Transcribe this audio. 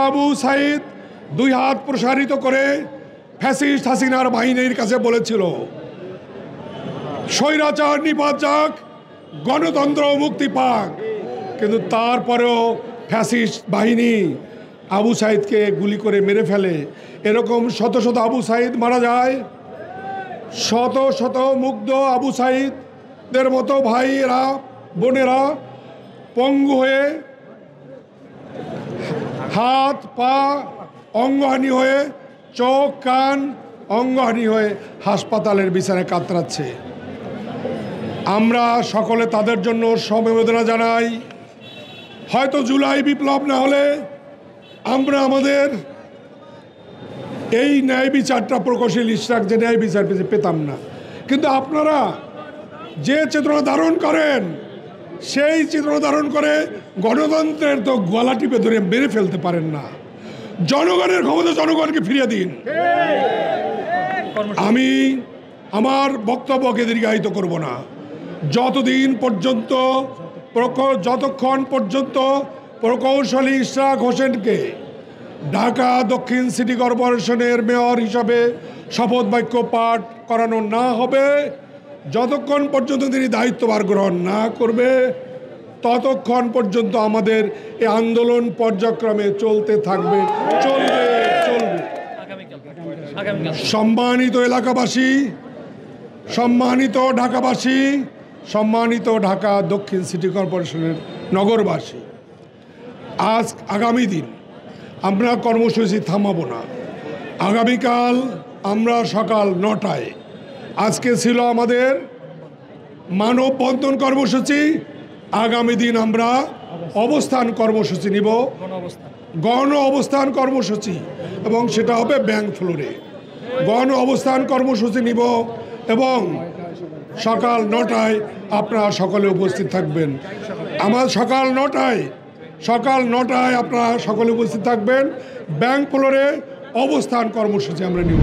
আবু সাইদ দুই হাত প্রসারিত করে ফ্যাসিস্ট হাসিনার বাহিনীর কাছে বলেছিল, স্বৈরাচার নিপাত যাক, গণতন্ত্র মুক্তি পাক। কিন্তু তারপরেও ফ্যাসিস্ট বাহিনী আবু সাইদকে গুলি করে মেরে ফেলে। এরকম শত শত আবু সাইদ মারা যায়। শত শত মুগ্ধ আবু সাইদদের মতো ভাইয়েরা বোনেরা পঙ্গু হয়ে, হাত পা অঙ্গহানি হয়ে, চোখ কান অঙ্গহানি হয়ে হাসপাতালের বিছানায় কাতরাচ্ছে। আমরা সকলে তাদের জন্য সমবেদনা জানাই। হয়তো জুলাই বিপ্লব না হলে আমরা আমাদের এই ন্যায় বিচারটা প্রকৌশলী ইশরাক যে ন্যায় বিচার পেতাম না। কিন্তু আপনারা যে চেতনা ধারণ করেন, সেই চেতনা ধারণ করে গণতন্ত্রের তো গলা টিপে ধরে মেরে ফেলতে পারেন না। জনগণের ক্ষমতা জনগণকে ফিরিয়ে দিন। আমি আমার বক্তব্যকে দীর্ঘায়িত করব না। যতক্ষণ পর্যন্ত প্রকৌশলী ইশরাক হোসেনকে ঢাকা দক্ষিণ সিটি কর্পোরেশনের মেয়র হিসাবে শপথ বাক্য পাঠ করানো না হবে, যতক্ষণ পর্যন্ত তিনি দায়িত্বভার গ্রহণ না করবে, ততক্ষণ পর্যন্ত আমাদের এই আন্দোলন পর্যায়ক্রমে চলতে থাকবে, চলবে। সম্মানিত এলাকাবাসী, সম্মানিত ঢাকাবাসী, সম্মানিত ঢাকা দক্ষিণ সিটি কর্পোরেশনের নগরবাসী, আগামী দিন আমরা কর্মসূচি থামাবো না। আগামীকাল আমরা সকাল 9টায়, আজকে ছিল আমাদের মানববন্ধন কর্মসূচি, আগামী দিন আমরা অবস্থান কর্মসূচি নিব, গণ অবস্থান কর্মসূচি, এবং সেটা হবে ব্যাংক ফ্লোরে। গণ অবস্থান কর্মসূচি নিব এবং সকাল 9টায় আপনারা সকলে উপস্থিত থাকবেন। সকাল 9টায় আপনারা সকলে উপস্থিত থাকবেন। ব্যাংক ফ্লোরে অবস্থান কর্মসূচি আমরা নিব।